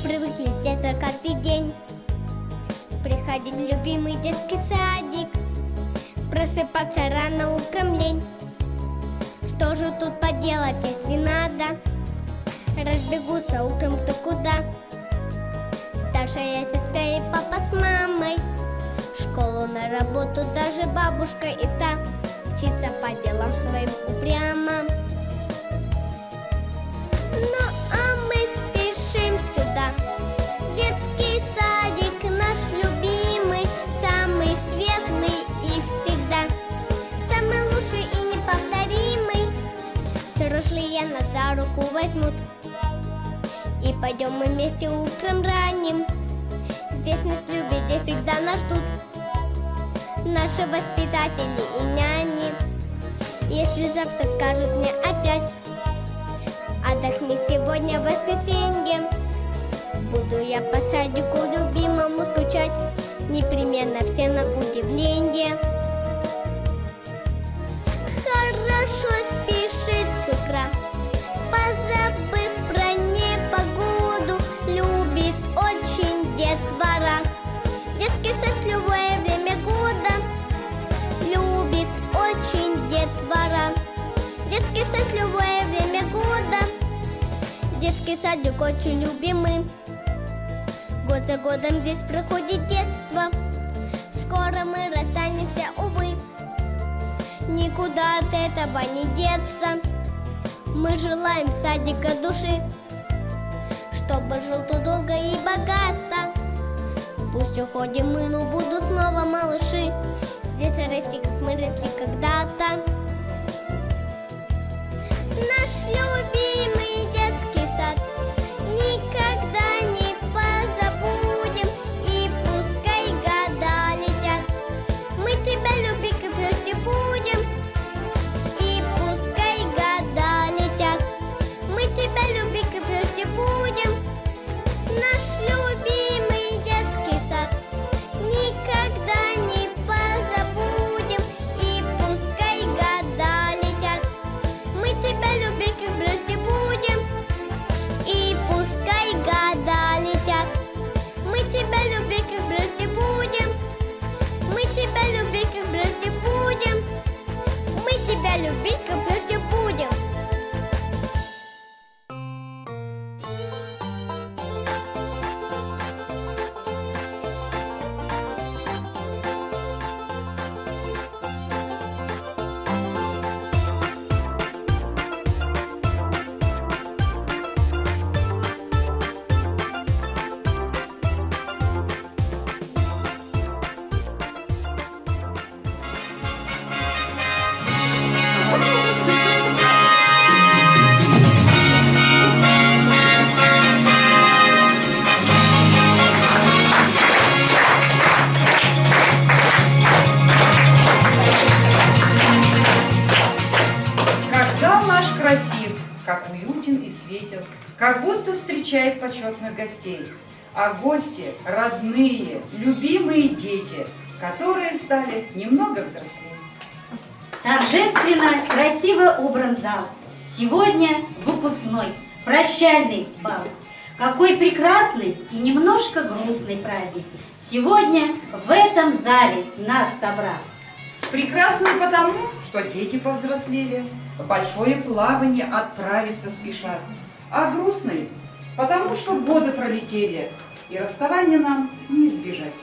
привыкли с детства каждый день приходить в любимый детский садик, просыпаться рано утром лень. Что же тут поделать, если надо? Разбегутся утром кто куда. Старшая сестра и папа с мамой, в школу, на работу, даже бабушка и та учится по делам своим упрямо. Ну а мы спешим сюда. Детский садик наш любимый, самый светлый и всегда самый лучший и неповторимый. Взрослые нас за руку возьмут, и пойдем мы вместе утром ранним. Здесь нас любят, здесь всегда нас ждут наши воспитатели и няни. Если завтра скажут мне опять: отдохни сегодня, воскресенье, буду я по садику любимому скучать, непременно всем на удивление. Хорошо спешит с утра, позабыв про непогоду, любит очень детвора. Детский сад в любое время года любит очень детвора. Детский сад в любое время года. Детский садик очень любимый. Год за годом здесь проходит детство. Скоро мы расстанемся, увы, никуда от этого не деться. Мы желаем садика души, чтобы жил тут долго и богато. Пусть уходим мы, но будут снова малыши здесь расти, как мы росли когда-то. Наш любимый детский сад никогда не позабудем, и пускай года летят, мы тебя любить как прежде будем. И пускай года летят, мы тебя любить как прежде будем. Наш любимый детский сад никогда не позабудем, и пускай года летят, мы тебя любить как прежде будем. И пускай года летят, мы тебя любить как прежде будем. Мы тебя любить как прежде будем. Мы тебя любить как прежде будем. Как уютен и светел, как будто встречает почетных гостей. А гости – родные, любимые дети, которые стали немного взрослее. Торжественно, красиво убран зал. Сегодня выпускной, прощальный бал. Какой прекрасный и немножко грустный праздник сегодня в этом зале нас собрал. Прекрасный потому, что дети повзрослели, в большое плавание отправиться спешат. А грустный потому, что годы пролетели, и расставания нам не избежать.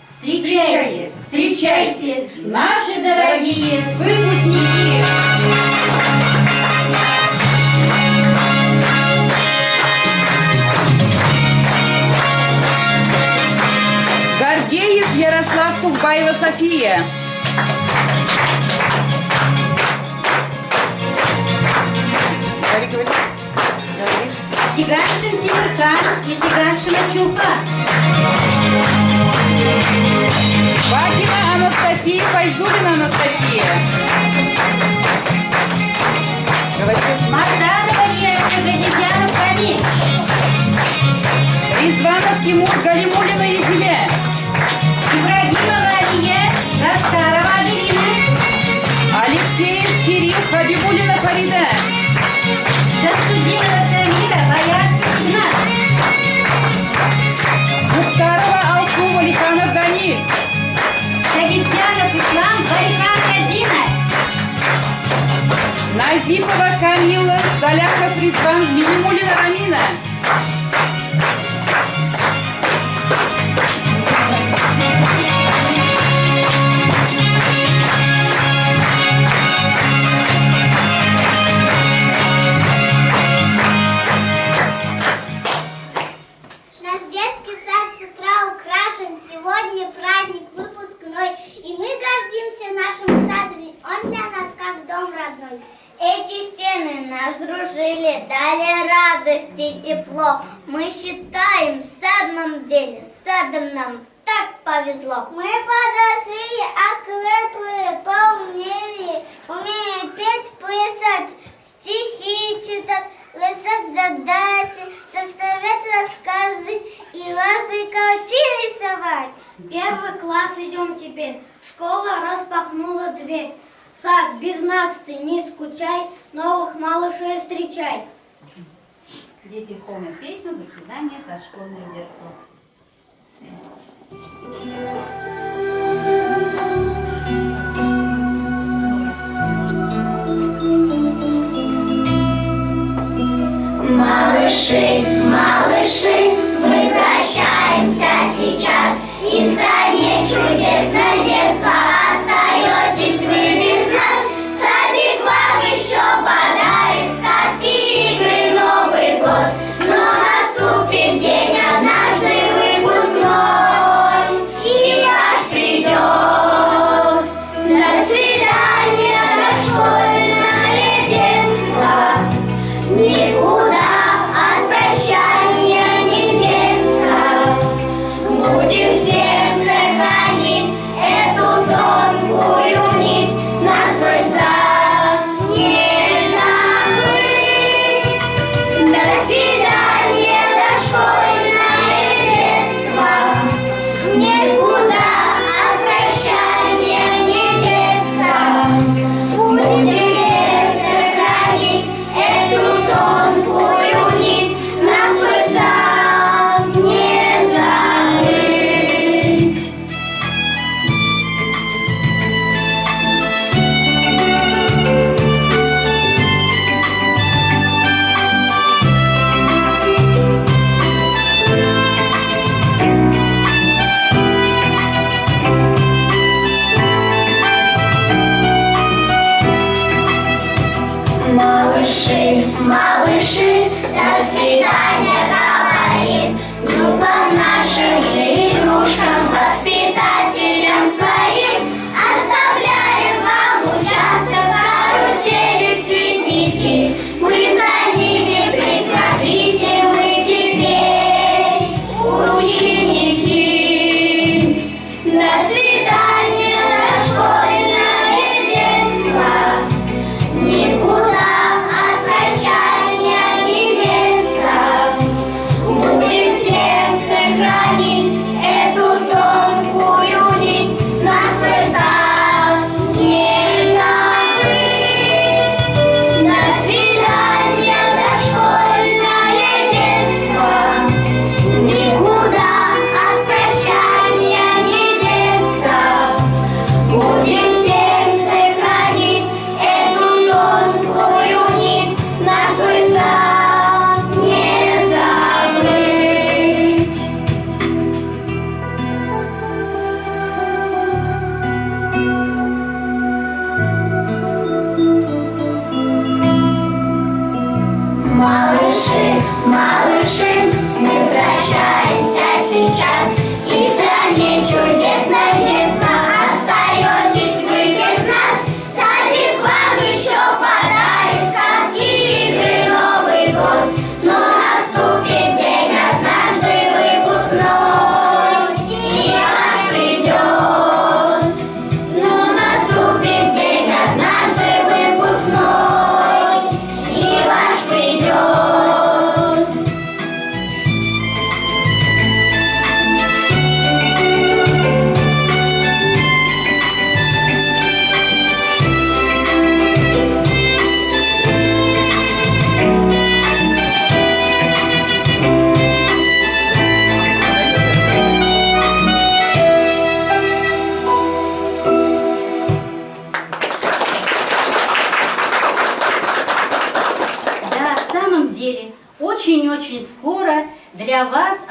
Встречайте, встречайте, наши дорогие выпускники! Гордеев Ярослав, Тухбаева София. Сиганшин Тимирхан и Сиганшина Чулпан. Бакина Анастасия, Файзулина Анастасия. Марданова Вера, Газетянов Камиль. Ризванов Тимур, Галимулина Езеле. Ибрагимова Алия, Гаскарова Аделина. Алексеев Кирилл, Хабибулина Фарида. Шамсудинова Самира, Боярский Игнат. Осипова Камила, Саляков Ризван, Минимулина Рамина. Наш детский сад с утра украшен, сегодня праздник выпускной, и мы гордимся нашим садом, он для нас как дом родной. Эти стены нас дружили, дали радость и тепло. Мы считаем, в самом деле, садом нам так повезло. Мы подросли, окрепли, поумнели, умеем петь, плясать, стихи читать, решать задачи, составлять рассказы и разные картины рисовать. Первый класс идем теперь, школа распахнула дверь. Сад, без нас ты не скучай, новых малышей встречай. Дети исполнят песню «До свидания, дошкольное детство». Малыши, малыши, мы прощаемся сейчас, и в стране чудесное детство остаетесь вы без нас. Садик вам еще подарит сказки, игры, Новый год, но наступит день однажды выпускной, и ваш придет. До свидания, дошкольное детство. Никуда от прощания не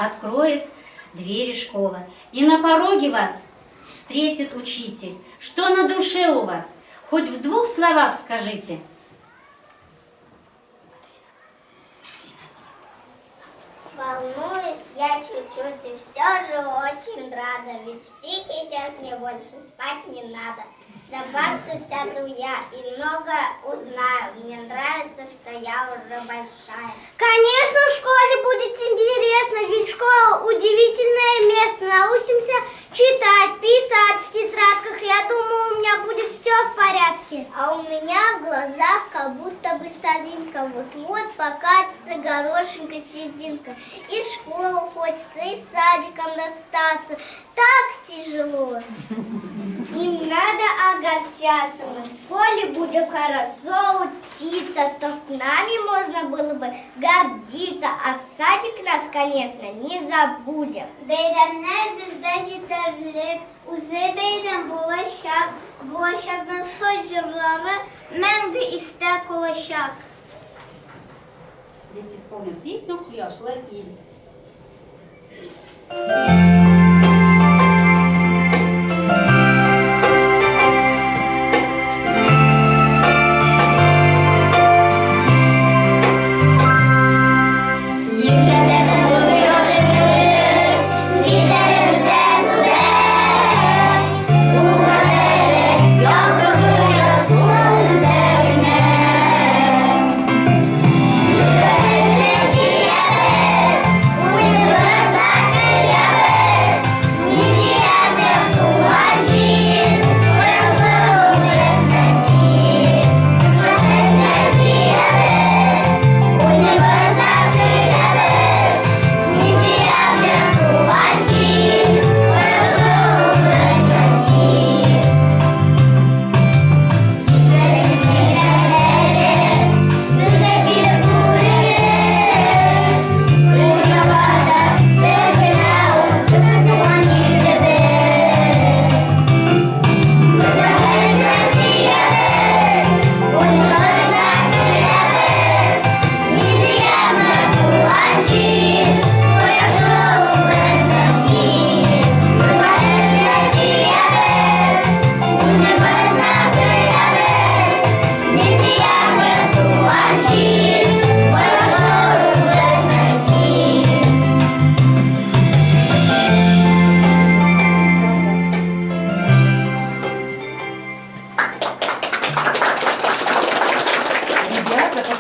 откроет двери школа, и на пороге вас встретит учитель. Что на душе у вас? Хоть в 2 словах скажите. Волнуюсь я чуть-чуть и все же очень рада, ведь в тихий час мне больше спать не надо. За парту сяду я и много узнаю, мне нравится, что я уже большая. Конечно, в школе будет интересно, ведь школа удивительное место. Научимся читать, писать в тетрадках, я думаю, у меня будет все в порядке. А у меня в глазах как будто бы соринка, вот покатится горошинка слезинка. И в школу хочется, и садиком достаться. Так тяжело. Не надо огорчаться, мы в школе будем хорошо учиться, чтоб нами можно было бы гордиться, а садик нас, конечно, не забудем. Beylemler bizde yeterli, uzebeyden bulaşak, bulaşaktan soycurları мәңгі истек olacak. Дети исполнят песню «Хыяшлы ил».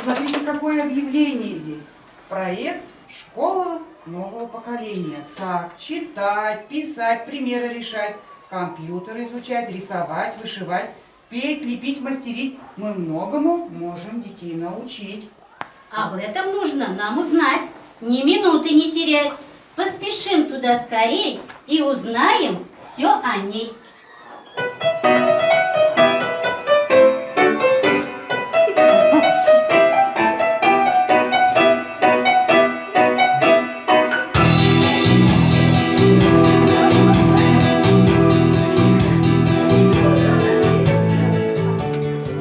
Посмотрите, какое объявление здесь. Проект «Школа нового поколения». Так, читать, писать, примеры решать, компьютер изучать, рисовать, вышивать, петь, лепить, мастерить. Мы многому можем детей научить. Об этом нужно нам узнать, ни минуты не терять. Поспешим туда скорей и узнаем все о ней.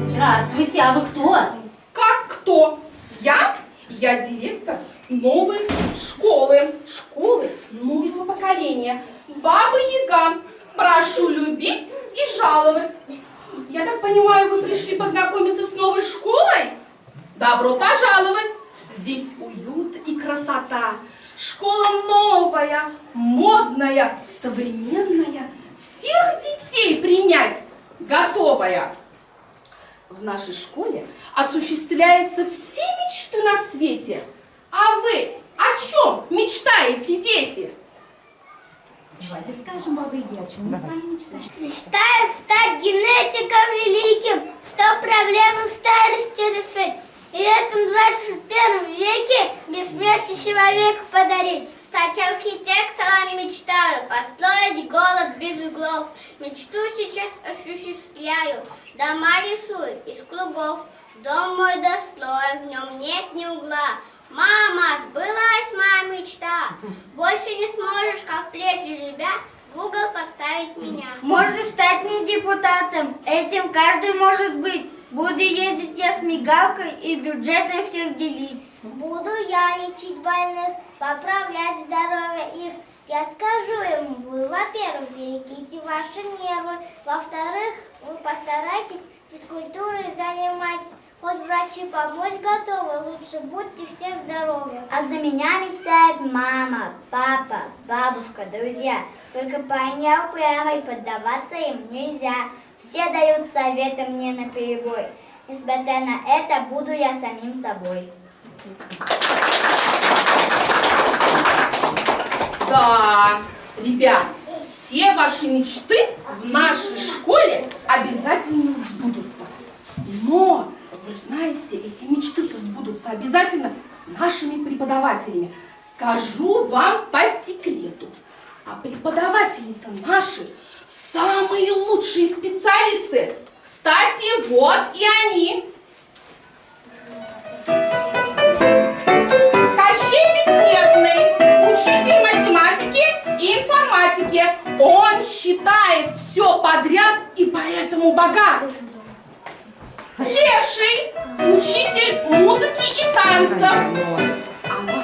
Здравствуйте, а вы кто? Как кто? Я директор новой школы. Школы нового поколения. Баба Яга. Прошу любить и жаловать. Я так понимаю, вы пришли познакомиться с новой школой? Добро пожаловать. Здесь уют и красота. Школа новая, модная, современная. Всех детей принять готовая. В нашей школе осуществляются все мечты на свете. А вы о чем мечтаете, дети? Давайте скажем бабе Яге, о чем мы с вами мечтаем. Мечтаю стать генетиком великим, что проблемы в старости решить. И этому 21 веке бессмертие человеку подарить. Стать архитектором мечтаю, построить город без углов. Мечту сейчас осуществляю, дома рисую из клубов. Дом мой достроен, в нем нет ни угла. Мама, сбылась моя мечта. Больше не сможешь, как прежде любя, в угол поставить меня. Можно стать не депутатом, этим каждый может быть. Буду ездить я с мигалкой и бюджеты всех делить. Буду я лечить больных поправлять здоровье их. Я скажу им, вы, во-первых, берегите ваши нервы, во-вторых, вы постарайтесь физкультурой занимайтесь, хоть врачи помочь готовы, лучше будьте все здоровы. А за меня мечтает мама, папа, бабушка, друзья. Только парня упрямой, поддаваться им нельзя. Все дают советы мне наперебой. Несмотря на это, буду я самим собой. Да, ребят, все ваши мечты в нашей школе обязательно сбудутся. Но, вы знаете, эти мечты-то сбудутся обязательно с нашими преподавателями. Скажу вам по секрету. А преподаватели-то наши самые лучшие специалисты. Кстати, вот и они. Кощей Бессмертный, учитель математики и информатики. Он считает все подряд и поэтому богат. Леший, учитель музыки и танцев.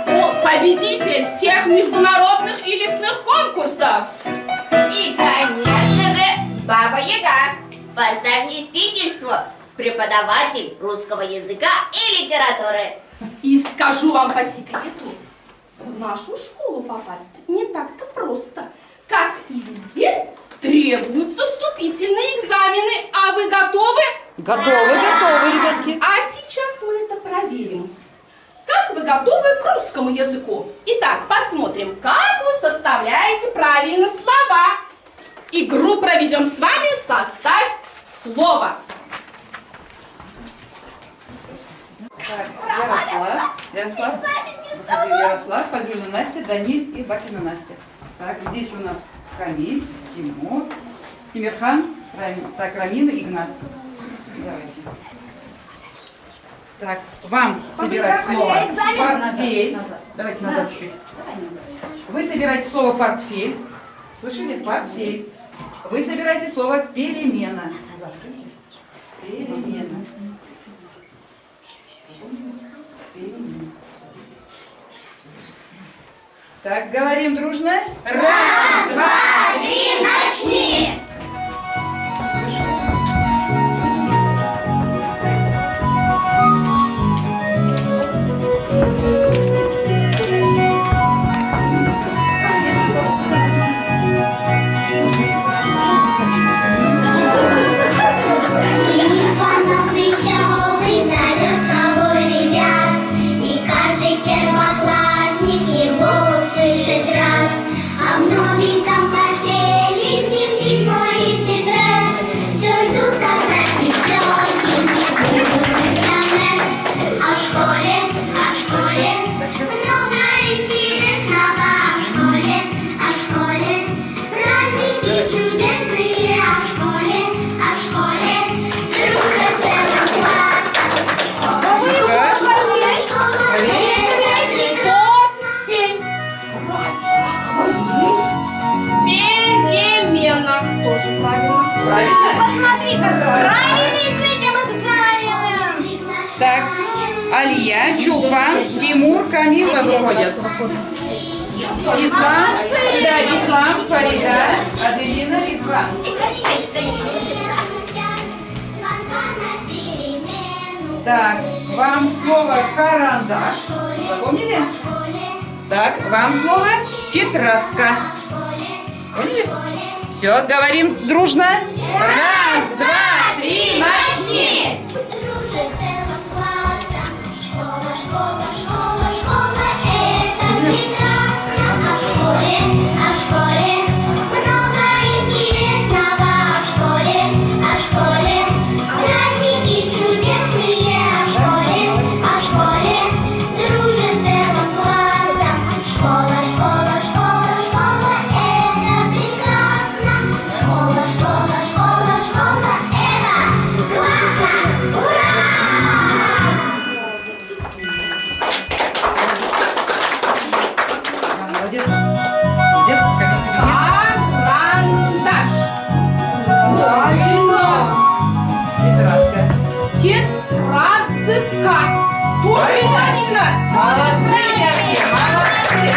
Он победитель всех международных и лесных конкурсов. И, конечно же, Баба Яга по совместительству преподаватель русского языка и литературы. И скажу вам по секрету, в нашу школу попасть не так-то просто. Как и везде, требуются вступительные экзамены. А вы готовы? Готовы, ребятки. А сейчас мы это проверим. Как вы готовы к русскому языку? Итак, посмотрим, как вы составляете правильно слова. Игру проведем с вами. Составь слово. Так, Ярослав, Пазюлина Настя, Даниль и Бакина Настя. Так, здесь у нас Камиль, Тимур, Тимирхан, так, Рамина, Игнат. Давайте. Так, вам собирать слово портфель. Давайте назад чуть-чуть. Вы собираете слово портфель. Слышали? Портфель. Вы собираете слово перемена. Перемена. Так, говорим дружно. Раз, два, три, начни! Тоже правильно. Правильно? Посмотри-ка, справились с этим экзаменом. Так, Алия, Чулпан, Тимур, Камила выходят. Ислам, сюда Ислам, Фарида, Аделина, Ризван. Так, вам слово карандаш. Запомнили? Так, вам слово тетрадка. Поняли? Все, говорим дружно. Раз, два, три, начни! Тетрадка. Тоже правильно. Молодцы, девочки, молодцы.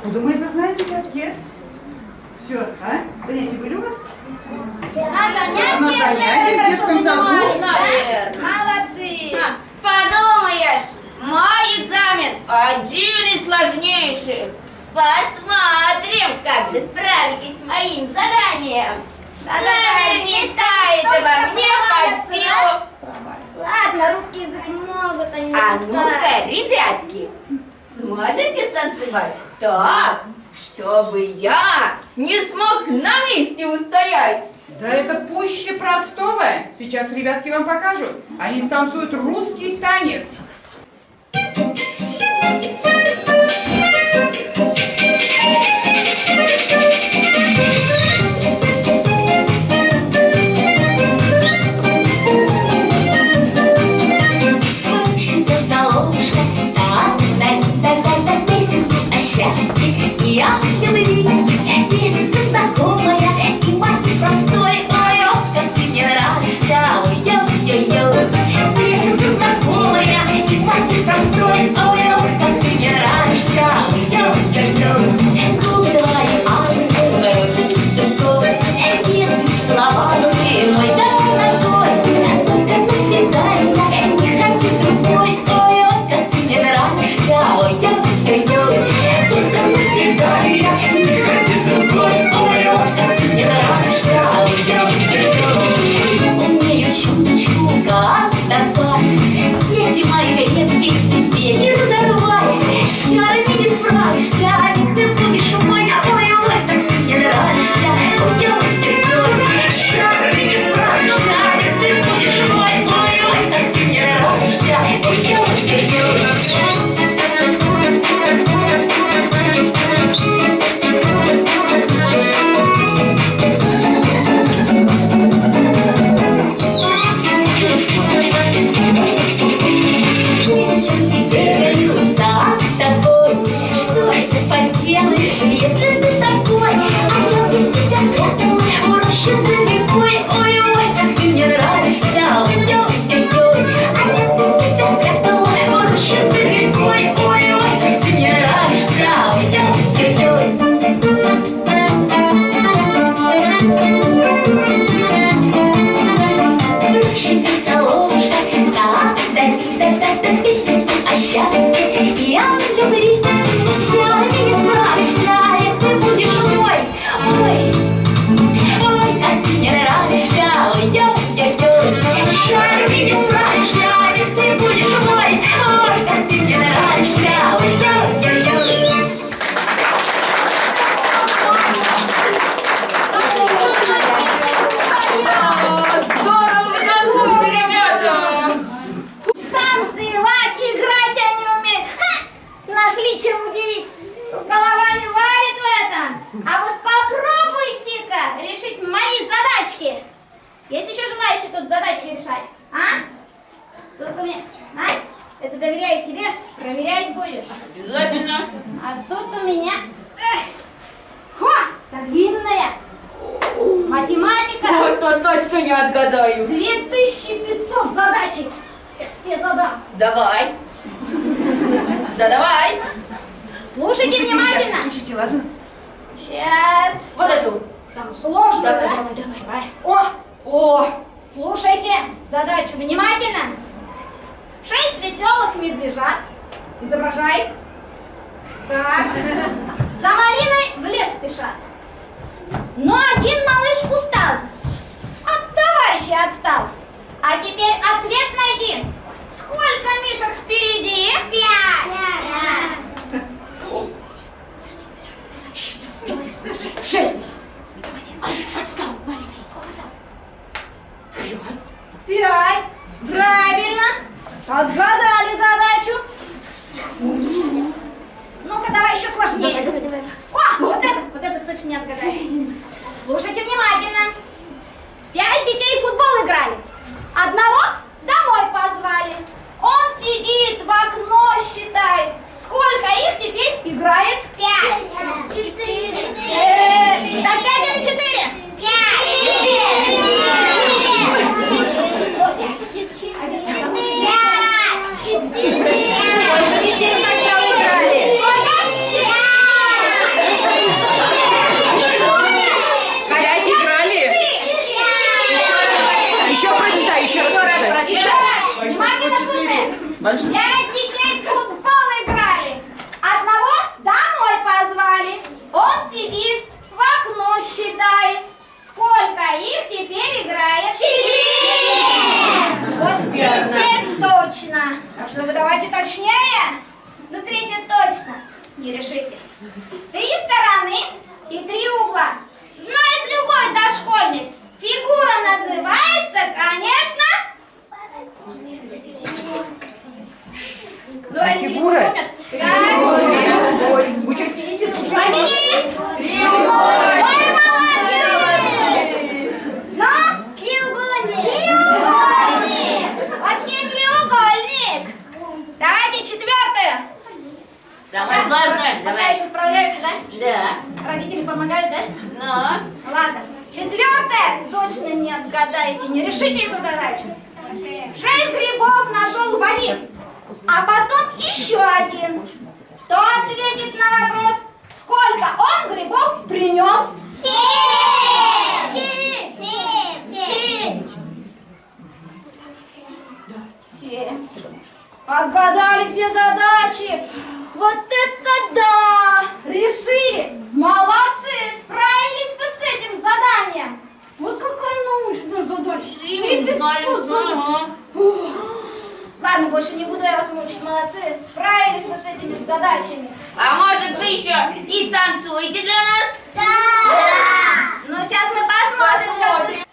Откуда мы это знаем, ребятки? Все, а? Занятия были у вас? На занятиях в детском саду? наверное. Молодцы! Подумаешь, мой экзамен один из сложнейших. Посмотрим, как вы справитесь с моим заданием. Наверняка этого мне под силу. Ладно, русский язык могут они А написать. ну-ка, ребятки, сможете станцевать так, чтобы я не смог на месте устоять? Да это пуще простого. Сейчас ребятки вам покажут. Они станцуют русский танец. Я любви, песенка знакомая, и мотив простой. Ой, ох, как ты мне нравишься, ой-ой-ой-ой. Песенка знакомая, и мотив простой. Ой, ох, как ты мне нравишься, ой-ой-ой-ой. Губы твои алые, такой, едут целовалки, мой дорогой. Только на свидание не ходи с другой. Ой, ох, как ты мне нравишься, ой-ой-ой-ой. Только на свидание не ходи с другой. Ой, ой, как ты мне нравишься, ой-ой-ой-ой. Умею чуточку катать, сети мои крепкие тебе не разорвать. С чарами не справишься, ведь ты будешь мой. Ой, ой, как ты мне нравишься, ой-ой-ой-ой. С чарами не справишься, ведь ты будешь мой. Ой, ой, как ты мне нравишься, ой-ой-ой-ой. Что ж ты поделаешь, если ты такой? А я ведь тебя спрятала в роще за рекой. Ой-ой, как ты мне нравишься, ой-ой-ой-ой. А я ведь тебя спрятала в роще за рекой. Ой-ой, как ты мне нравишься, ой-ой-ой-ой. Шипится ложка, да-да-да-да, песенка о счастье и о любви. С чарами не справишься, ведь ты будешь мой. Ой, ой, как ты мне нравишься, ой-ой-ой-ой. С чарами не справишься, ведь ты будешь мой. Ой, как ты мне нравишься, ой-ой-ой-ой. Здорово вы танцуете, ребята! Танцевать, играть они умеют. Ха! Нашли чем удивить. Голова не варит в этом. А вот попробуйте-ка решить мои задачки. Есть еще желающие тут задачки решать? А? Тут у меня... Ай, это доверяю тебе, проверять будешь. Обязательно. А тут у меня... старинная. Математика. Вот то точно не отгадаю. 2500 задачек. Я все задам. Давай. Задавай. Слушайте внимательно. Слушайте, ладно? Сейчас. Вот эту. Самое сложное, Давай, да? давай, давай. О, О, слушайте задачу внимательно. 6 веселых медвежат. Изображай. Так. За малиной в лес спешат. Но один малыш устал. От товарища отстал. А теперь ответ найди. Сколько мишек впереди? 5. 6. Отстал маленький. Сколько? 5. Правильно. Отгадали задачу. Ну-ка, давай еще сложнее. Давай. О, вот это точно не отгадали. Слушайте внимательно. 5 детей в футбол играли. Одного домой позвали. Он сидит в окно, считает. Сколько их теперь играет? 5. 4. Так 5 или 4? 5. Сколько детей сначала играли? не решите. 3 стороны и 3 угла. Знает любой дошкольник. Фигура называется, конечно... Ну, родители Фигура? помнят? Вы что, сидите, слушайте? Ой, молодцы! Ну? Треугольник. Треугольник! Вот не треугольник! Давайте 4-ю. Самое сложное. Пока еще справляются, да? Да. Родители помогают, да? Ну? Ладно. 4-я точно не отгадаете, не решите эту задачу. 6 грибов нашел Ванит, а потом еще один. Кто ответит на вопрос, сколько он грибов принес? 7. Отгадали все задачи. Вот это да! Решили! Молодцы! Справились вы с этим заданием! Вот какая научная задача! Не знаю. Ладно, больше не буду я вас мучить, молодцы! Справились вы с этими задачами! А может вы еще и станцуете для нас? Ну, сейчас мы посмотрим, как вы...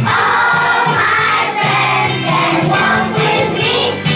All my friends can walk with me.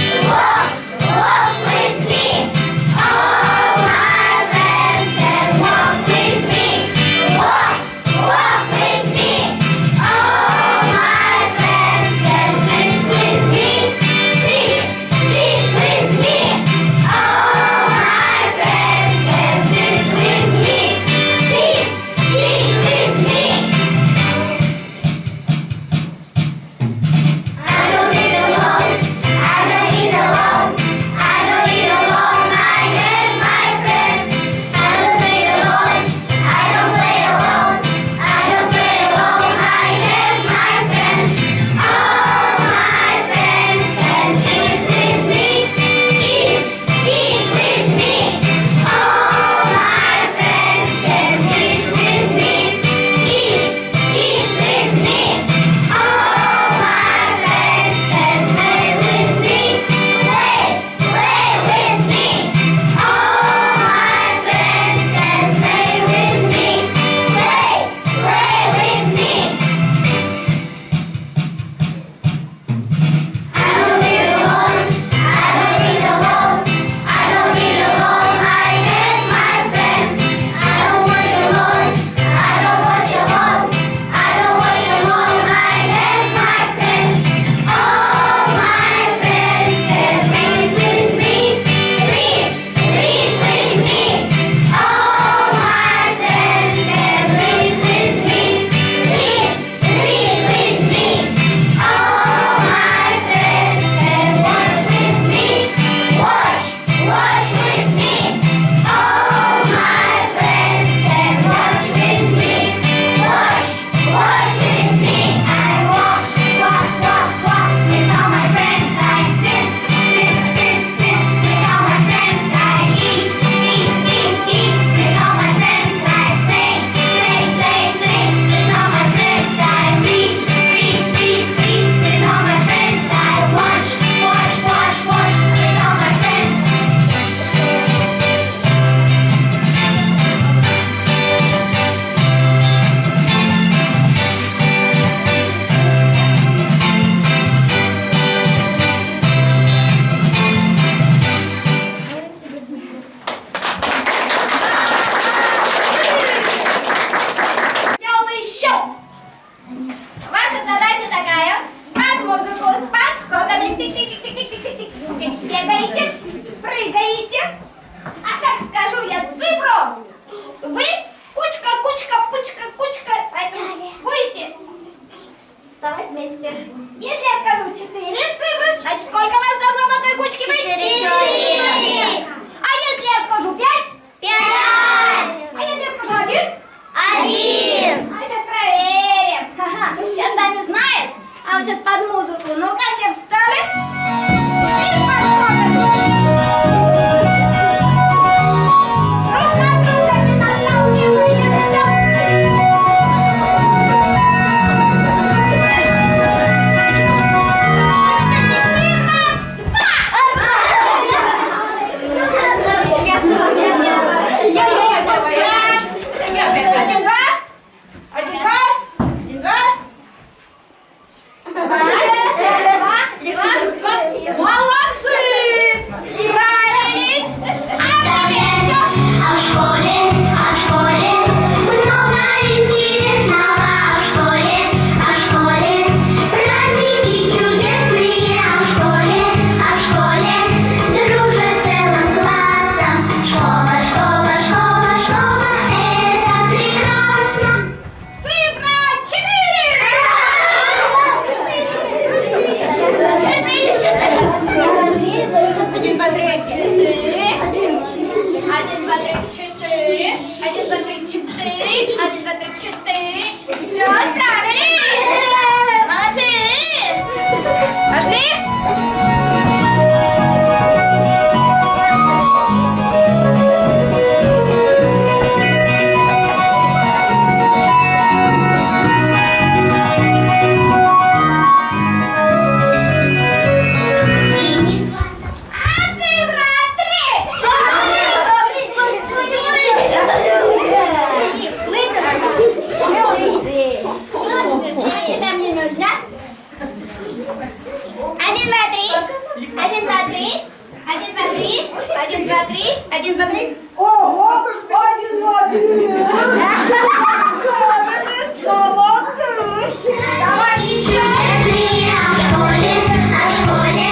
А вот сейчас под музыку. Ну-ка, все встали. И посмотрим. Друг на друга не молодцы! Справились! А в школе много интересного. А в школе праздники чудесные. А в школе дружат целым классом. Школа, это прекрасно. Цифра 1, 2, 3, 4. 1, 2, 3, 4. 1, 2, 3, 4. 1, 2, 3, 4. Все, справились! Молодцы! Пошли! Это мне нужно. 1, 2, 3. 1, 2, 3. 1, 2, 3. 1, 2, 3. 1, 2, 3. Ого! 1, 2, 3! Давай еще. А в школе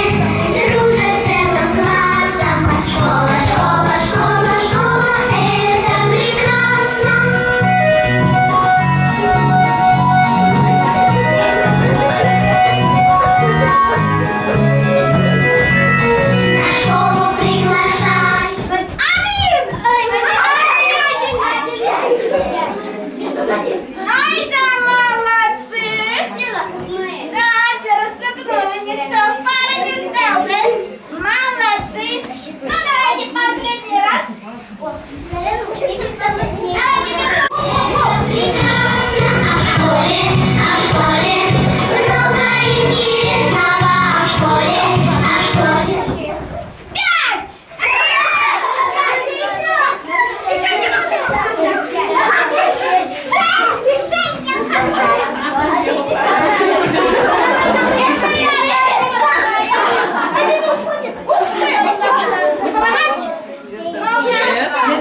дружат целым классом. Школа, это прекрасно. На школу приглашай. Ай да молодцы! Да, все рассыпнули, никто в пару не стал, да? Молодцы! Ну давайте последний раз. Это прекрасно. А в школе много интересного. А в школе 5!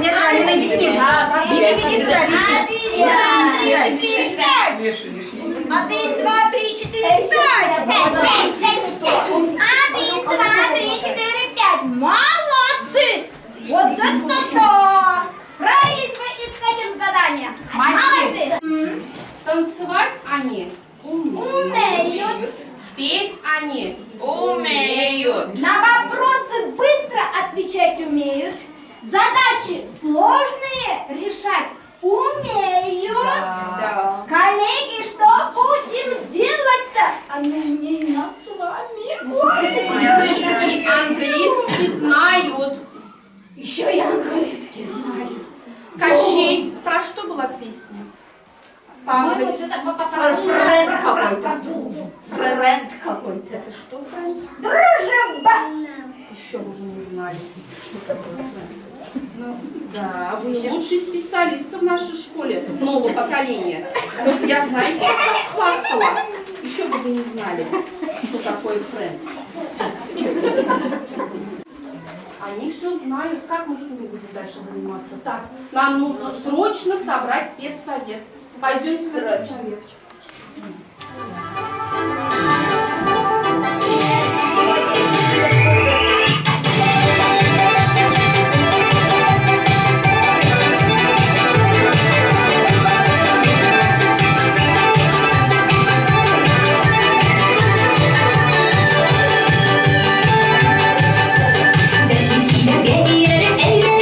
Нет, Амина, иди к ним. Иди сюда, Один, два, три, четыре, пять. 1, 2, 3, 4, 5. 1, 2, 3, 4, 5. Молодцы! Вот это да! Справились вы и с этим заданием. Молодцы! Танцевать они Умеют. Петь они умеют. На вопросы быстро отвечать умеют. Задачи сложные решать умеют. Да. Коллеги, что будем делать-то? А ну мне нас с вами. Ой. И английский знают. Еще и английский знаю. Кощей. Про что была песня? По-английски. Френд какой-то. Френд какой-то. Это что, Френд? Дружба. Еще бы вы не знали, что такое Френд. Ну, да, вы лучший специалист в нашей школе нового поколения. Я, знаете, как вас хвастала. Еще бы вы не знали, что такое Френд. Они все знают, как мы с ними будем дальше заниматься. Так, нам нужно срочно собрать педсовет. Пойдемте в педсовет. Hey, hey, hey.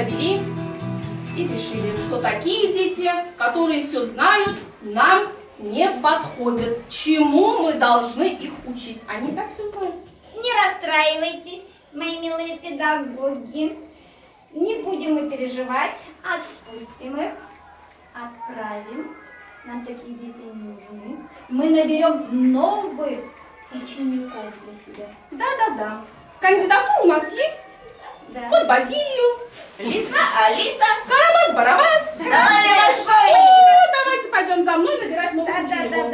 провели и решили, что такие дети, которые все знают, нам не подходят. Чему мы должны их учить? Они так все знают. Не расстраивайтесь, мои милые педагоги. Не будем мы переживать, отпустим их, отправим. Нам такие дети не нужны. Мы наберем новых учеников для себя. Да-да-да. Кандидатура у нас есть. Да. Кот Базилию, Лиса, Алиса. Карабас-Барабас. Салами Ну, давайте пойдем за мной набирать новых учеников.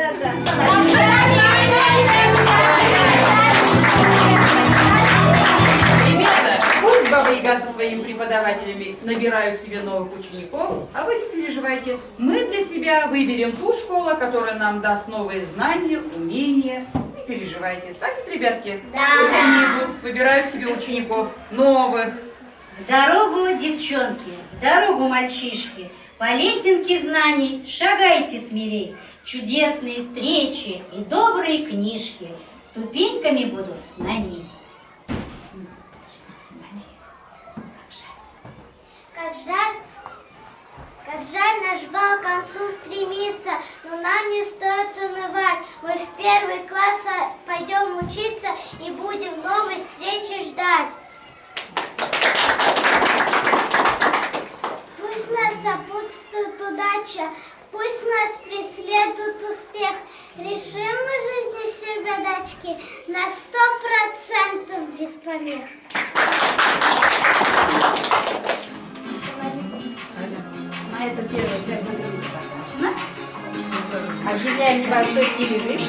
Ребята, пусть Баба Яга со своими преподавателями набирают себе новых учеников, а вы не переживайте. Мы для себя выберем ту школу, которая нам даст новые знания, умения. Не переживайте. Так ведь, ребятки? Да. Пусть они идут, выбирают себе учеников новых. В дорогу, девчонки, в дорогу, мальчишки, по лесенке знаний шагайте смелей. Чудесные встречи и добрые книжки ступеньками будут на ней. Как жаль, наш бал к концу стремится, но нам не стоит унывать. Мы в первый класс пойдем учиться и будем новой встречи ждать. Пусть нас сопутствует удача, пусть нас преследует успех. Решим мы в жизни все задачки на 100% без помех. На этом первая часть интервью закончена. Объявляем небольшой перерыв.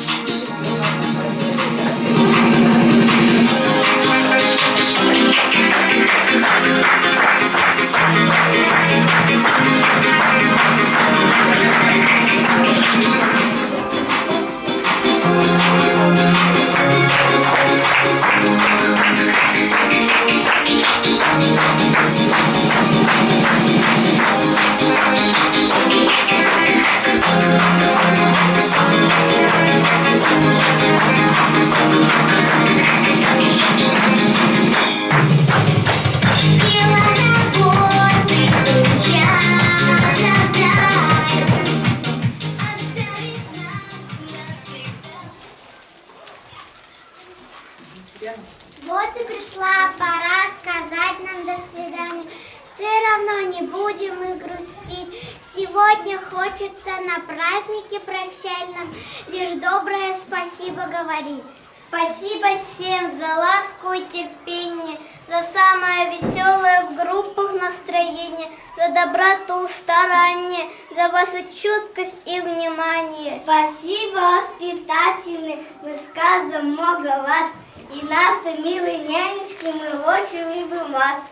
Вот и пришла пора сказать нам до свидания. Все равно не будем мы грустить. Сегодня хочется на празднике прощальном лишь доброе спасибо говорить. Спасибо всем за ласку и терпение, за самое веселое в группах настроение, за доброту, старание, за вашу чуткость и внимание. Спасибо, воспитательны, вы сказом много вас, и наши милые нянечки, мы очень любим вас.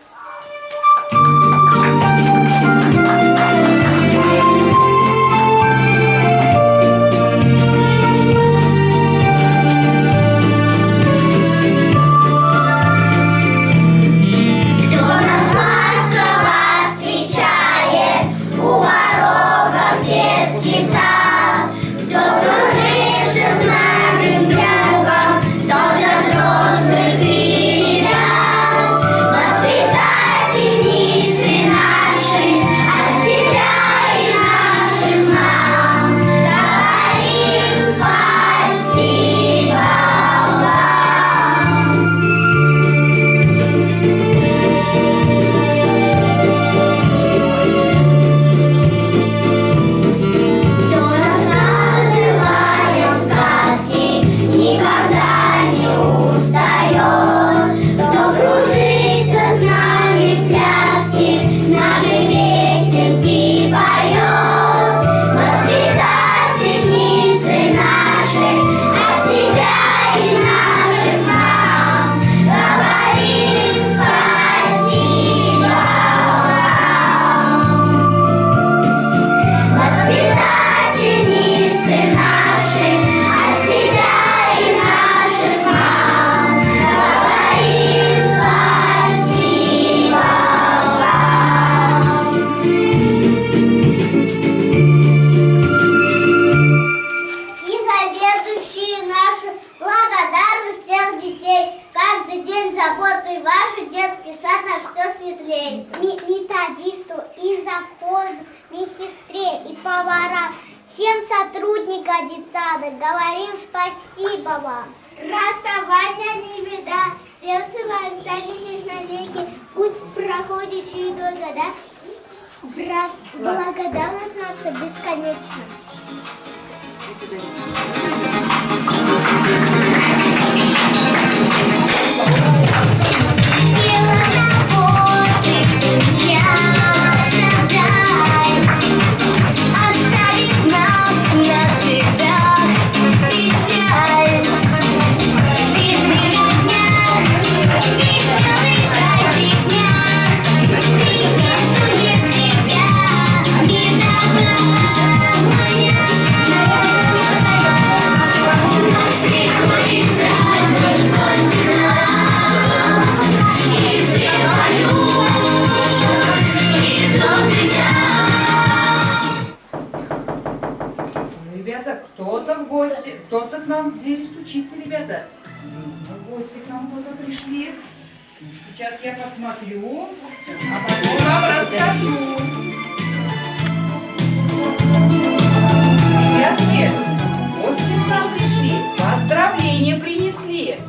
Воспитательницы наши от себя сотрудника детсада, говорим спасибо вам. Расставания не беда, сердце вы останетесь навеки, пусть проходит чередой года, благодарность наша бесконечна. Сила заботы мчатся вдаль, оставив нас навсегда печаль. Светлого дня, веселый праздник дня, приветствует тебя, недобрая приходит праздник гости нам, и все поют, и добрый день. Ребята, кто-то в гости, кто-то к нам в дверь стучится, ребята. В гости к нам кто-то пришли. Сейчас я посмотрю, а потом вам расскажу. Ребятки, гости к нам пришли, поздравления принесли.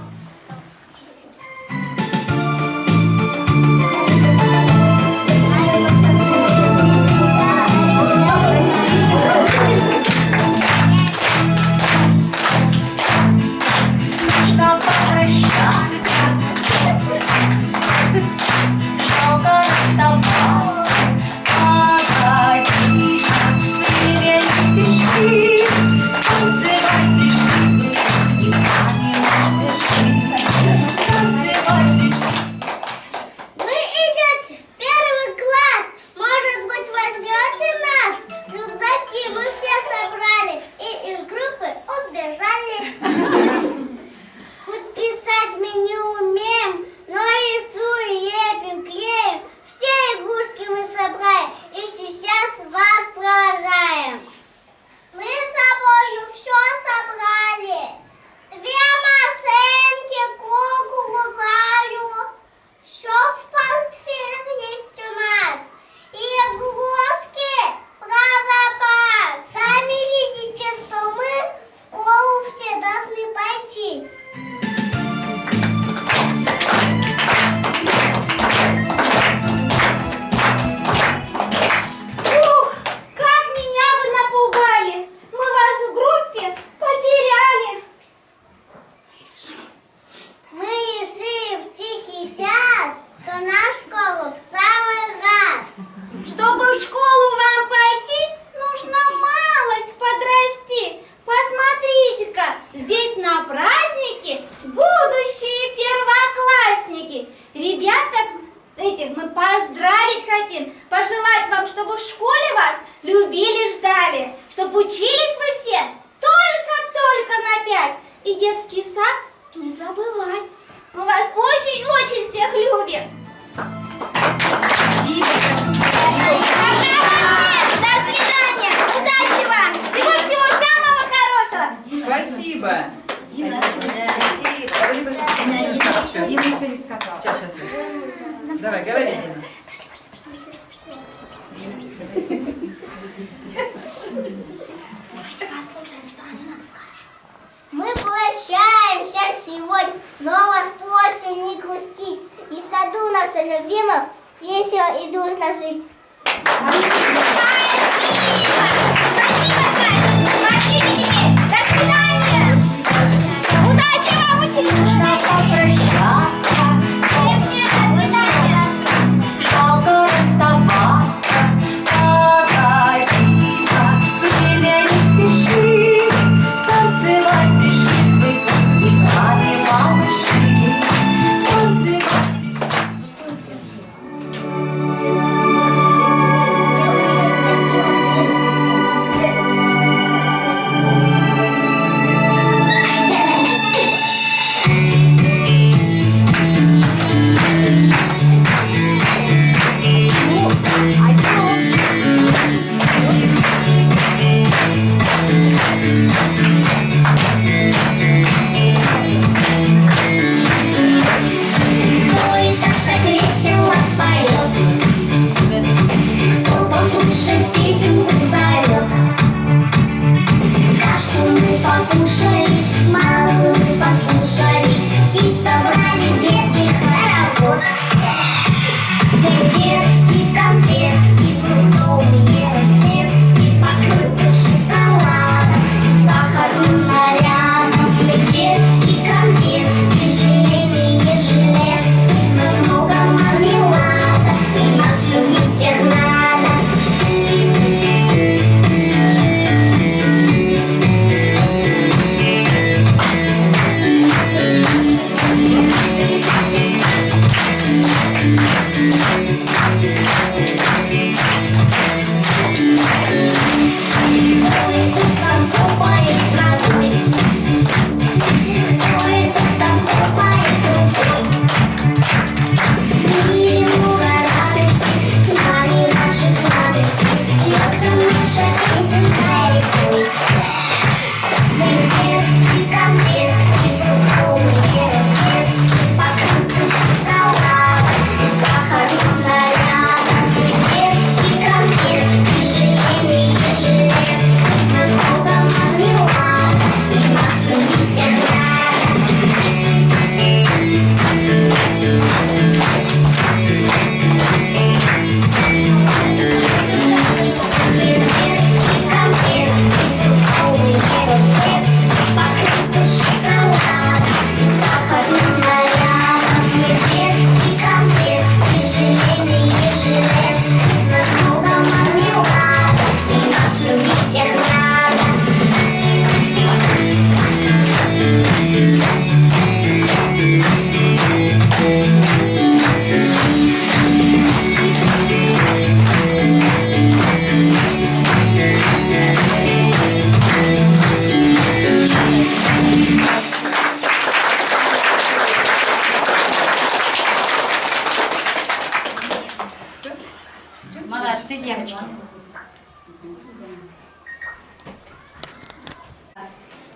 Нужно попрощаться, жалко расставаться. Погоди, время не спеши, танцевать лишь и сами танцевать лишь. Вы идете в первый класс, может быть, возьмете нас? Рюкзаки мы все собрали и из группы убежали. Хоть писать мы не умеем, но рисуем, лепим, клеим. Все игрушки мы собрали и сейчас вас провожаем. Мы с собою все собрали. Две машинки, куклу, Варю. Все в портфелях есть у нас. И игрушки про запас. Сами видите, что мы в школу все должны пойти. Ух, как меня вы напугали! Мы вас в группе потеряли. Мы решили в тихий час, что на школу в самый раз. Чтобы в школу вам пойти, нужно малость подрасти. Посмотрите-ка, здесь на празднике будущие первоклассники. Ребята, этих мы поздравить хотим, пожелать вам, чтобы в школе вас любили, ждали, чтобы учились вы все только-только на 5. И детский сад не забывать. Мы вас очень-очень всех любим. До свидания! Удачи вам! Всего-всего самого хорошего! Спасибо. Дина, Дима еще не сказала. Сейчас. Давай, говори, Дина. Мы прощаемся сегодня, но вас просим не грустить. И в саду нашего любимого весело и дружно жить. До свидания! Удачи вам, учитель! Нужно попрощаться, жалко расставаться. Погоди, время не спеши, танцевать пришли с выпускниками малыши. Танцевать.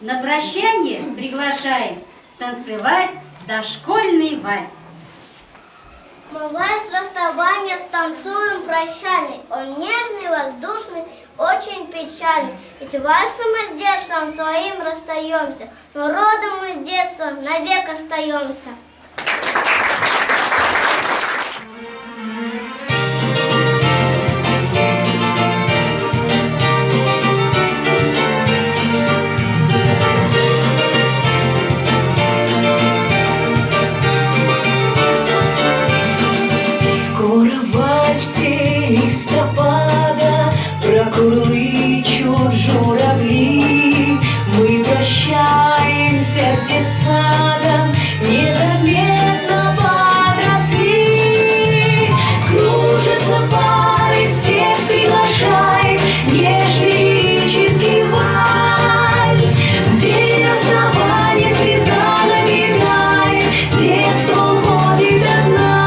На прощание приглашаем станцевать дошкольный вальс. Мы вальс расставания станцуем прощальный. Он нежный, воздушный, очень печальный. Ведь вальсом мы с детством своим расстаемся, но родом мы с детства навек остаемся. Курлычут журавли, мы прощаемся с детсадом, незаметно подросли. Кружатся пары, всех приглашаем, нежный лирический вальс. В день расставания слеза набегает, детство уходит от нас.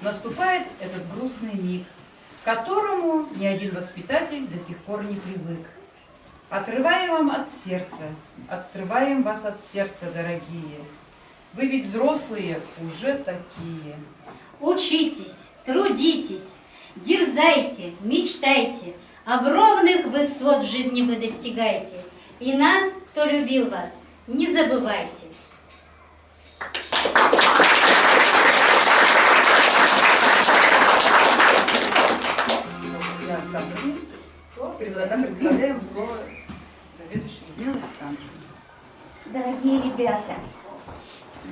Наступает этот грустный миг, к которому ни один воспитатель до сих пор не привык. Отрываем вас от сердца, дорогие. Вы ведь взрослые уже такие. Учитесь, трудитесь, дерзайте, мечтайте, огромных высот в жизни вы достигайте. И нас, кто любил вас, не забывайте. Представляем слово заведующей Людмилы Александровны. Дорогие ребята,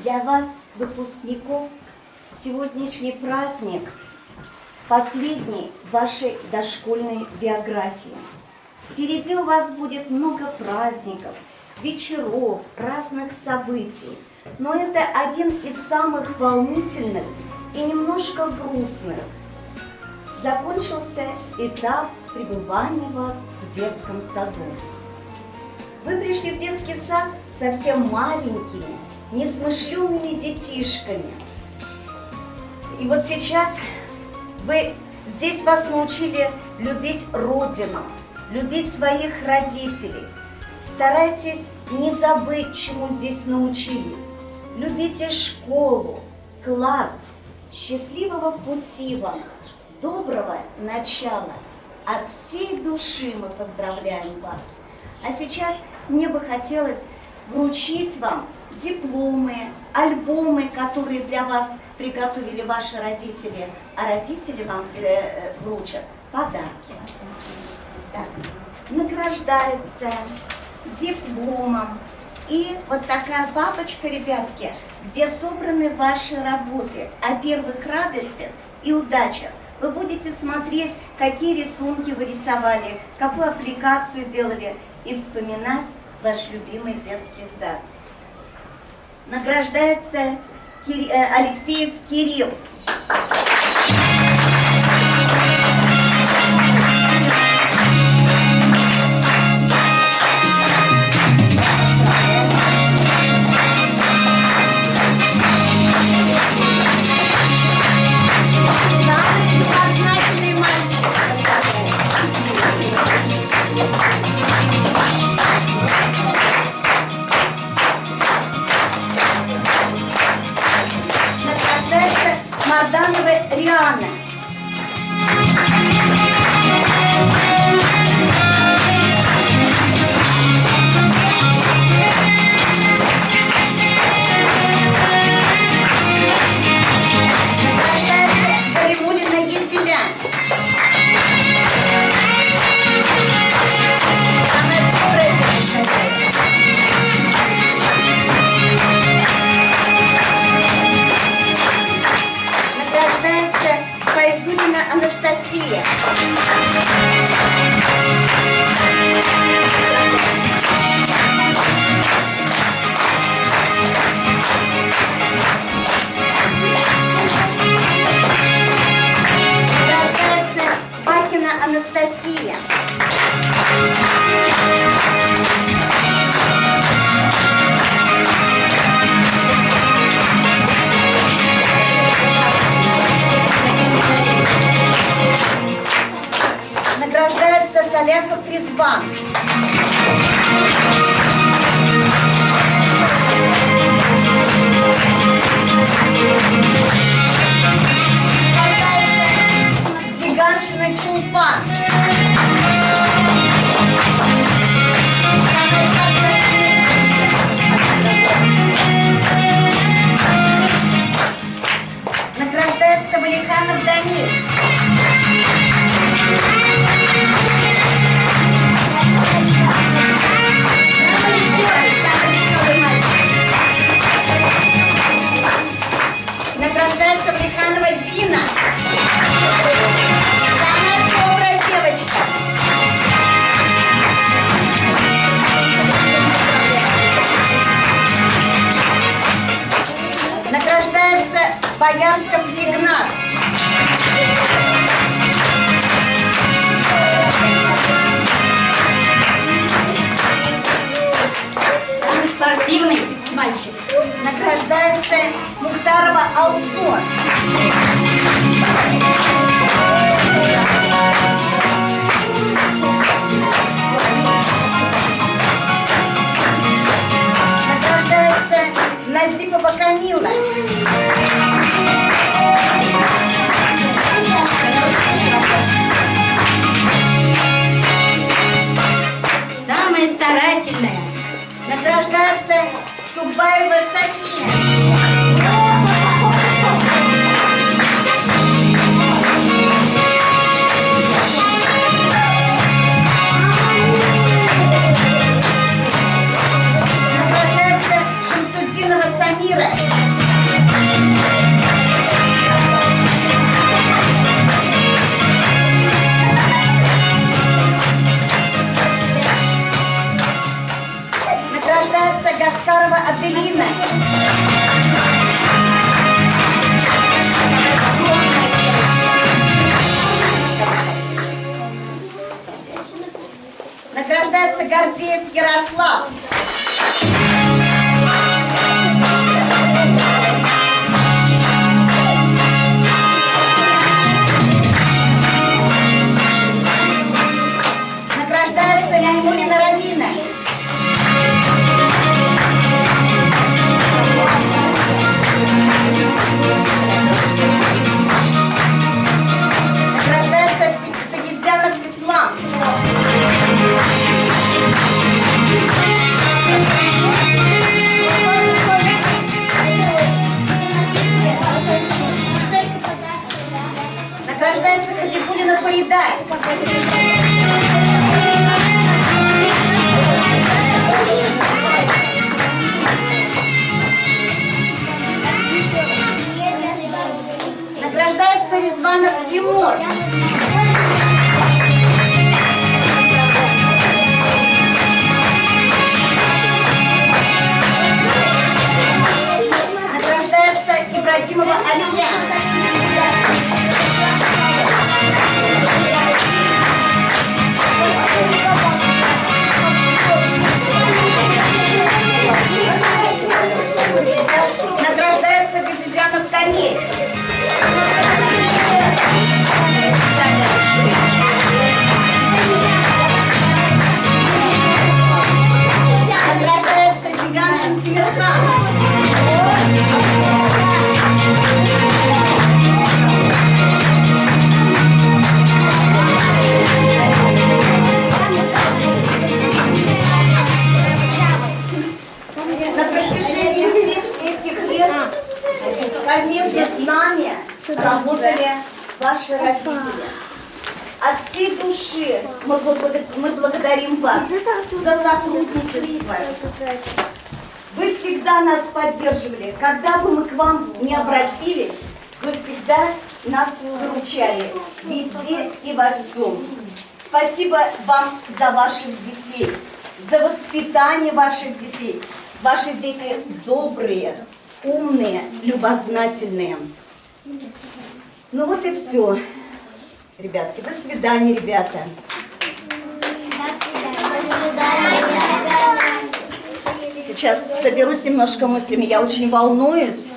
для вас, выпускников, сегодняшний праздник последний вашей дошкольной биографии. Впереди у вас будет много праздников, вечеров, разных событий. Но это один из самых волнительных и немножко грустных. Закончился этап пребывания вас в детском саду. Вы пришли в детский сад совсем маленькими, несмышленными детишками. И вот сейчас здесь вас научили любить Родину, любить своих родителей. Старайтесь не забыть, чему здесь научились. Любите школу, класс. Счастливого пути вам, доброго начала. От всей души мы поздравляем вас. А сейчас мне бы хотелось вручить вам дипломы, альбомы, которые для вас приготовили ваши родители, а родители вам вручат подарки. Так, награждается дипломом. И вот такая папочка, ребятки, где собраны ваши работы о первых радостях и удачах. Вы будете смотреть, какие рисунки вы рисовали, какую аппликацию делали, и вспоминать ваш любимый детский сад. Награждается Алексеев Кирилл. Самый любознательный мальчик. Награждается Марданова Риана. Награждается Калимуллина Еселя. Самая добрая девочка здесь. Награждается Файзуллина Анастасия. Награждается Бакина Анастасия. Награждается Саляхов Резван. Награждается Зиганшина Чулпан. Самая любознательная девочка. Награждается Валиханов Дамир. Самый веселый мальчик. Награждается Валиханова Дина. Самая добрая девочка. Награждается Боярсков Игнат. Самый спортивный мальчик. Награждается Мухтарова Алсу. Награждается Назипова Камила. Самая старательная. Награждается Тубаева София. Награждается Шамсуддинова Самира. Награждается Гаскарова Аделина. Она скромная девочка. Награждается Гордеев Ярослав. Награждается Минимуллина Рамина. Награждается Сагидзянов Ислам. Повридай. Награждается Резванов Тимур. Награждается Ибрагимова Алия. Награждается Газизянов Камиль. Награждается Зиганшин Тимирхан. На протяжении всех этих лет совместно с нами работали ваши родители. От всей души мы благодарим вас за сотрудничество. Вы всегда нас поддерживали. Когда бы мы к вам не обратились, вы всегда нас выручали везде и во всем. Спасибо вам за ваших детей, за воспитание ваших детей. Ваши дети добрые, умные, любознательные. Ну вот и все, ребятки. До свидания, ребята. Сейчас соберусь немножко мыслями. Я очень волнуюсь.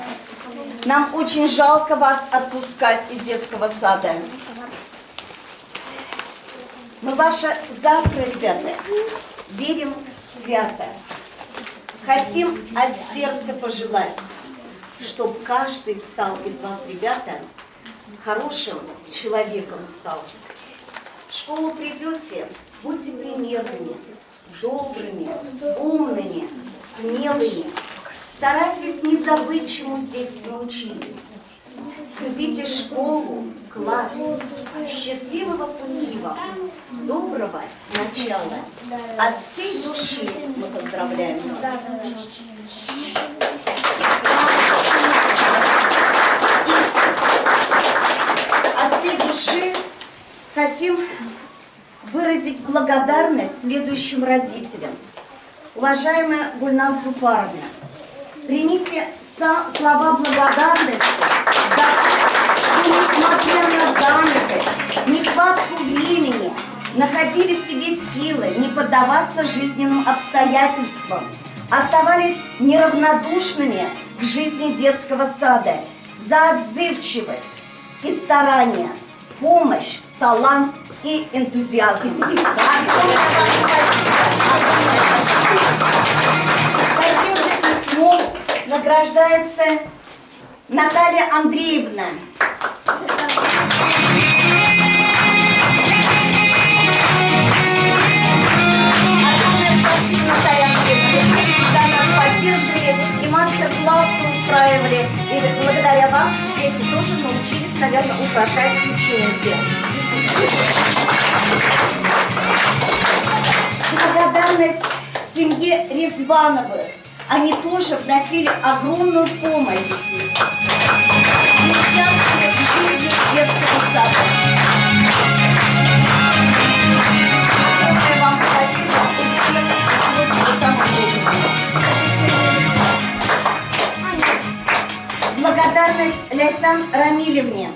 Нам очень жалко вас отпускать из детского сада. Но ваше завтра, ребята, верим свято. Хотим от сердца пожелать, чтобы каждый стал из вас, ребята, хорошим человеком стал. В школу придете, будьте примерными, добрыми, умными, смелыми. Старайтесь не забыть, чему здесь научились. Любите школу, класс. Счастливого пути вам, доброго начала. От всей души мы поздравляем вас. И от всей души хотим выразить благодарность следующим родителям. Уважаемая Гульназ Зуфаровна, примите слова благодарности за то, что, несмотря на занятость, нехватку времени, находили в себе силы не поддаваться жизненным обстоятельствам, оставались неравнодушными к жизни детского сада, за отзывчивость и старание, помощь, талант и энтузиазм. Огромное вам спасибо. Таким же письмом награждается Наталья Андреевна. Огромное спасибо, Наталья Андреевна. Вы всегда нас поддерживали и мастер-классы устраивали. И благодаря вам дети тоже научились, наверное, украшать печеньки. Благодарность семье Резвановых. Они тоже вносили огромную помощь и участвовали в жизни детского сада. Огромное вам спасибо. Успехов. Всего самого доброго. Благодарность Ляйсан Рамилевне.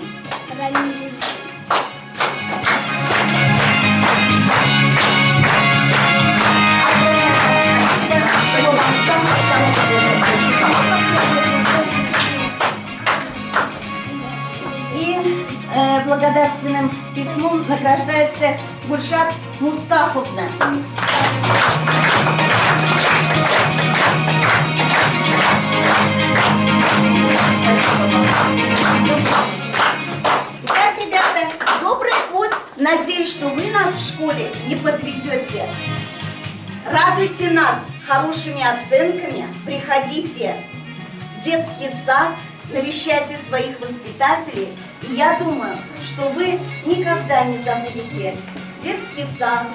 И благодарственным письмом награждается Гульшат Мустафовна. Итак, ребята, добрый путь. Надеюсь, что вы нас в школе не подведете. Радуйте нас хорошими оценками. Приходите в детский сад, навещайте своих воспитателей, и я думаю, что вы никогда не забудете детский сад,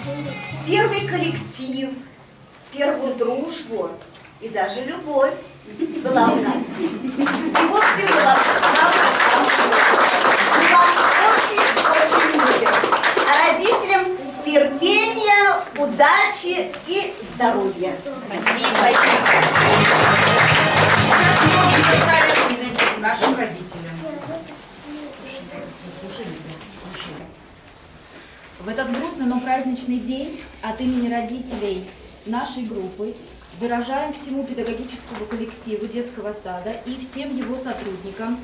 первый коллектив, первую дружбу и даже любовь была у нас. Всего-всего вам очень-очень любим. А родителям терпения, удачи и здоровья. Спасибо. Нашим родителям. В этот грустный, но праздничный день от имени родителей нашей группы выражаем всему педагогическому коллективу детского сада и всем его сотрудникам,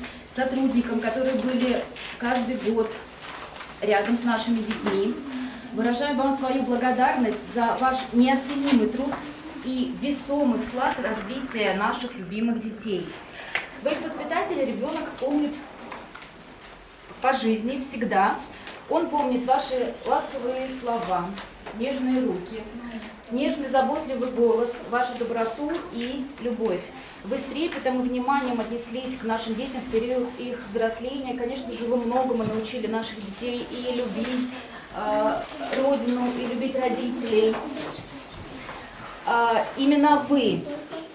которые были каждый год рядом с нашими детьми, выражаем вам свою благодарность за ваш неоценимый труд и весомый вклад в развитие наших любимых детей. Своих воспитателей ребенок помнит по жизни всегда. Он помнит ваши ласковые слова, нежные руки, нежный, заботливый голос, вашу доброту и любовь. Вы с трепетом и вниманием отнеслись к нашим детям в период их взросления. Конечно же, вы многому научили наших детей и любить Родину, и любить родителей. Именно вы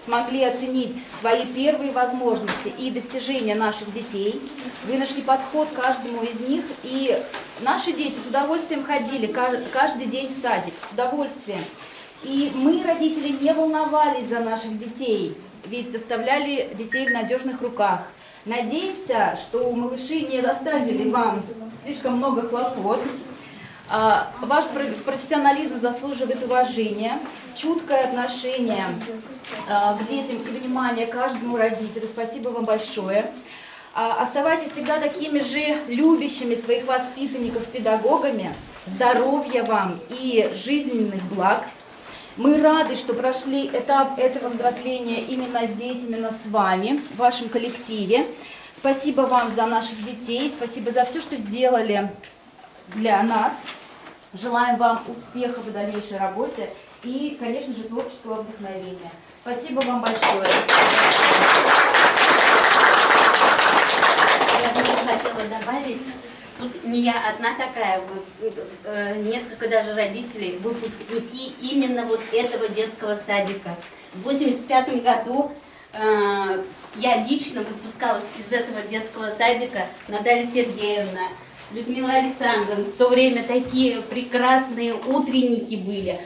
смогли оценить свои первые возможности и достижения наших детей. Вы нашли подход к каждому из них, и наши дети с удовольствием ходили каждый день в садик, с удовольствием. И мы, родители, не волновались за наших детей, ведь оставляли детей в надежных руках. Надеемся, что малыши не доставили вам слишком много хлопот. Ваш профессионализм заслуживает уважения, чуткое отношение к детям и внимание каждому родителю. Спасибо вам большое. Оставайтесь всегда такими же любящими своих воспитанников педагогами. Здоровья вам и жизненных благ. Мы рады, что прошли этап этого взросления именно здесь, именно с вами, в вашем коллективе. Спасибо вам за наших детей, спасибо за все, что сделали для нас. Желаем вам успехов в дальнейшей работе и, конечно же, творческого вдохновения. Спасибо вам большое. Я бы хотела добавить, тут не я одна такая, несколько даже родителей, выпускники именно вот этого детского садика. В 1985 году я лично выпускалась из этого детского садика, Наталья Сергеевна, Людмила Александровна. В то время такие прекрасные утренники были.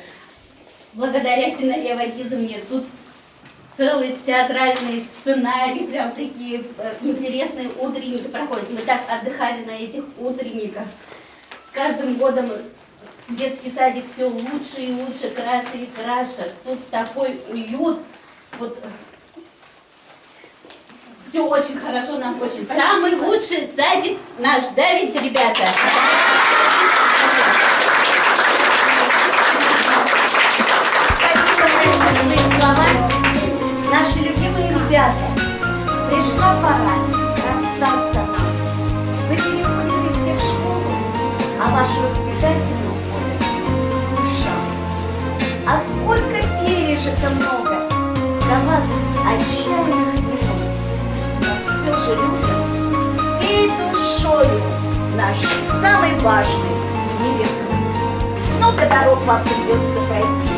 Благодаря Синаре Вагизовне тут целый театральный сценарий, прям такие интересные утренники проходят. Мы так отдыхали на этих утренниках. С каждым годом детский садик все лучше и лучше, краше и краше. Тут такой уют. Вот все очень хорошо, нам очень. Спасибо. Самый лучший садик наш, да, ведь, ребята? Спасибо за эти умные слова. Наши любимые ребята, пришла пора расстаться нам. Вы переходите все в школу, а ваши воспитатели уходят в шаг. А сколько пережито много за вас отчаянных минут, но все же любим всей душою нашей самой важной невесту. Много дорог вам придется пройти.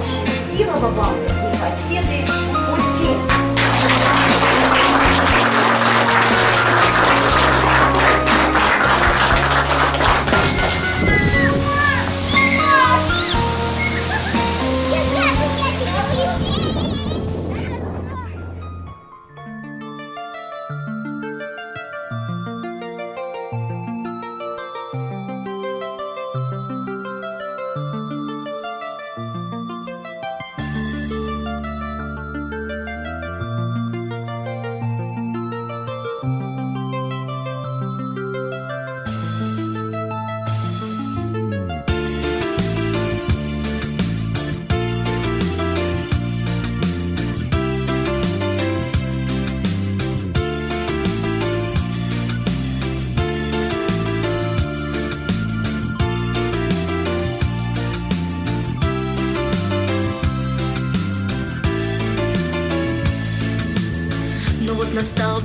Счастливого вам непоседы пути!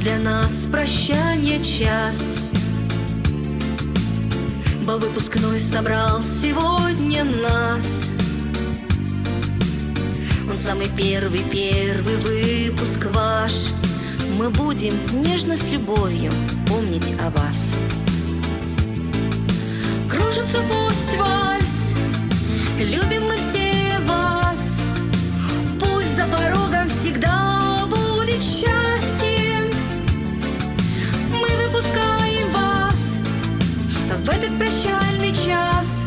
для нас прощанье час. Бал выпускной собрал сегодня нас. Он самый первый выпуск ваш. Мы будем нежно с любовью помнить о вас. Кружится пусть вальс, любим мы все вас. Пусть за порогом всегда будет счастье. Мы выпускаем вас в этот прощальный час.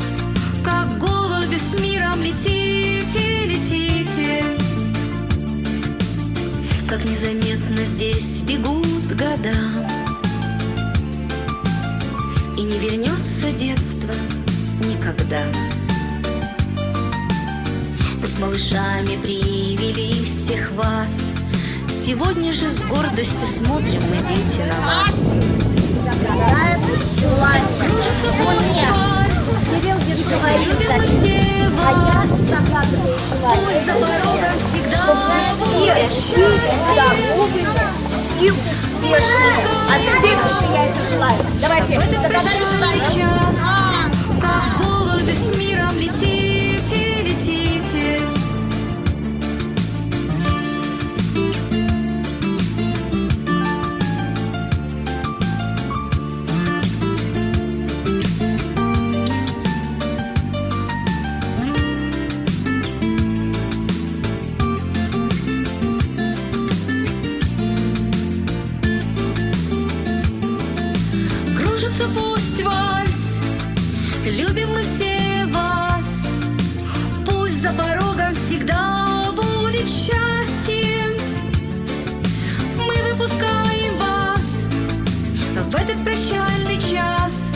Как голуби с миром летите, летите. Как незаметно здесь бегут года, и не вернется детство никогда. Мы с малышами привели всех вас. Сегодня же с гордостью смотрим мы, дети, на вас. Кружится пусть вальс, любим мы все вас. Пусть за порогом всегда будет счастье. И успешными. От всей души я это желаю. Давайте, загадали желание. Как голуби с миром летите, летите. Кружится пусть вальс, любим мы все вас. Пусть за порогом всегда будет счастье. Мы выпускаем вас в этот прощальный час.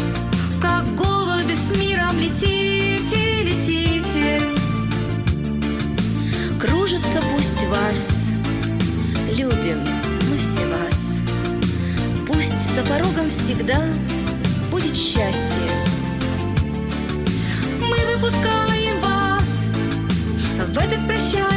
Как голуби с миром летите, летите. Кружится пусть вальс, любим мы все вас. Пусть за порогом всегда будет счастье. Мы выпускаем вас в этот прощальный